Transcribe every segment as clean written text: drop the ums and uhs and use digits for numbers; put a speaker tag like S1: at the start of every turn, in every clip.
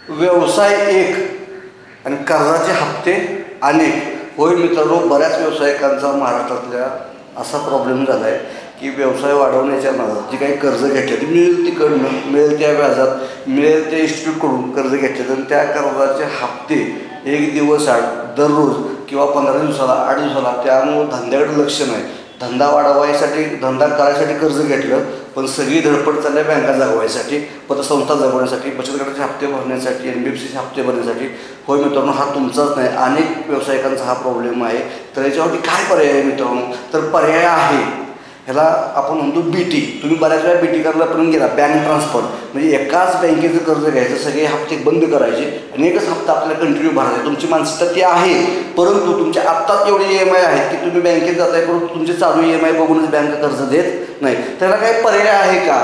S1: व्यवसाय एक आणि कर्जाचे हप्ते अनेक। होय मित्रांनो, बऱ्याच व्यावसायिकांचा महाराष्ट्रातल्या असा प्रॉब्लेम झाला आहे की व्यवसाय वाढवण्याच्या नादात जी काही कर्ज घेतली ती मिळेल तिकडनं, मिळेल त्या व्याजात, मिळेल त्या इन्स्टिट्यूटकडून कर्ज घेतले आणि त्या कर्जाचे हप्ते एक दिवस आड, दररोज किंवा 15 दिवसाला, 8 दिवसाला, त्यामुळं धंद्याकडे लक्ष नाही। धंदा वाढवायसाठी, धंदा करायसाठी कर्ज घेतलं, पण सगळी धडपड चालल्या बँका जगवायसाठी, पतसंस्था जगवण्यासाठी, बचत गटाचे हप्ते भरण्यासाठी, NBFCचे हप्ते भरण्यासाठी। होय मित्रांनो, हा तुमचाच नाही, अनेक व्यावसायिकांचा हा प्रॉब्लेम आहे। तर याच्यावरती काय पर्याय आहे मित्रांनो? तर पर्याय आहे, ह्याला आपण म्हणतो BT। तुम्ही बऱ्याच वेळा BT करायला पण गेला, बँक ट्रान्सफर, म्हणजे एकाच बँकेचं कर्ज घ्यायचं, सगळे हप्ते बंद करायचे आणि एकच हप्ता आपल्याला कंटिन्यू भरायचा। तुमची मानसिकता ती आहे, परंतु तुमच्या आत्ताच एवढे EMI आहेत की तुम्ही बँकेत जाताय, परंतु तुमचे चालू EMI बघूनच बँक कर्ज देत नाही। त्याला काही पर्याय आहे का?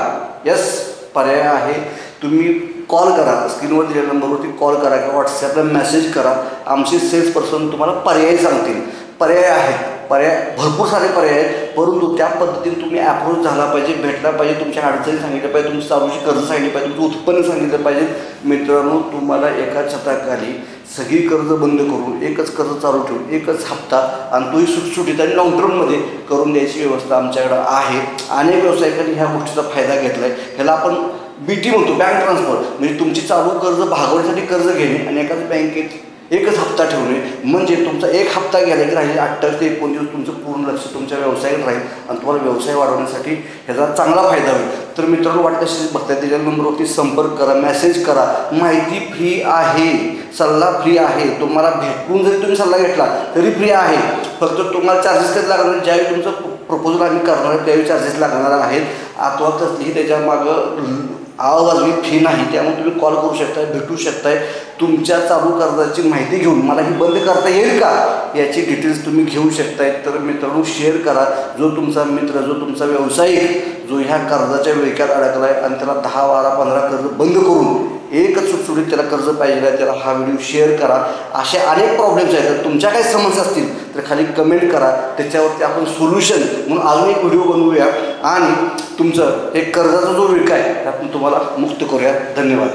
S1: यस, पर्याय आहे। तुम्ही कॉल करा, स्क्रीनवर दिलेल्या नंबरवरती कॉल करा किंवा व्हॉट्सॲपला मेसेज करा, आमचे सेल्स पर्सन तुम्हाला पर्याय सांगतील। पर्याय आहेत, पर्याय भरपूर सारे पर्याय आहेत, परंतु त्या पद्धतीने तुम्ही अप्रोच झाला पाहिजे, भेटला पाहिजे, तुमच्या अडचणी सांगितल्या पाहिजे, तुमची चालूची कर्ज सांगितली पाहिजे, तुमचं उत्पन्न सांगितलं पाहिजे। मित्रांनो, तुम्हाला एका छताखाली सगळी कर्ज बंद करून एकच कर्ज चालू ठेवून एकच हप्ता आणि तोही सुटसुटीत आणि लॉंग टर्ममध्ये करून द्यायची व्यवस्था आमच्याकडं आहे। अनेक व्यावसायिकांनी ह्या गोष्टीचा फायदा घेतला आहे। ह्याला आपण BT म्हणतो, बँक ट्रान्सफर, म्हणजे तुमची चालू कर्ज भागवण्यासाठी कर्ज घेणे आणि एकाच बँकेत एकच हप्ता ठेवणे, म्हणजे तुमचा एक हप्ता गेला की राहिले 28 ते 29 दिवस तुमचं पूर्ण लक्ष तुमच्या व्यवसायात राहील आणि तुम्हाला व्यवसाय वाढवण्यासाठी ह्याचा चांगला फायदा होईल। तर मित्रांनो, वाटत असेल बघताय त्याच्या नंबरवरती संपर्क करा, मेसेज करा। माहिती फ्री आहे, सल्ला फ्री आहे, तुम्हाला भेटून जरी तुम्ही सल्ला घेतला तरी फ्री आहे। फक्त तुम्हाला चार्जेस कधी लागणार, ज्यावेळी तुमचं प्रपोजल आम्ही करणार आहे त्यावेळी चार्जेस लागणार आहेत, अथवा कसलीही त्याच्या मागं आवाजवी फी नाही। त्यामुळे तुम्ही कॉल करू शकताय, भेटू शकताय, तुमच्या चालू कर्जाची माहिती घेऊन मला ही बंद करता येईल का याची डिटेल्स तुम्ही घेऊ शकताय। तर मित्रांनो, शेअर करा। जो तुमचा मित्र, जो तुमचा व्यावसायिक जो ह्या कर्जाच्या विळख्यात अडकला आहे आणि त्याला 10, 12, 15 कर्ज बंद करून एकच सुटसुटीत त्याला कर्ज पाहिजे आहे, त्याला हा व्हिडिओ शेअर करा। असे अनेक प्रॉब्लेम्स आहेत, तर तुमच्या काही समस्या असतील तर खाली कमेंट करा, त्याच्यावरती आपण सोल्युशन म्हणून अजून एक व्हिडिओ बनवूया आणि तुमचं एक कर्जाचा जो विळखा आहे त्यातून तुम्हाला मुक्त करूया। धन्यवाद।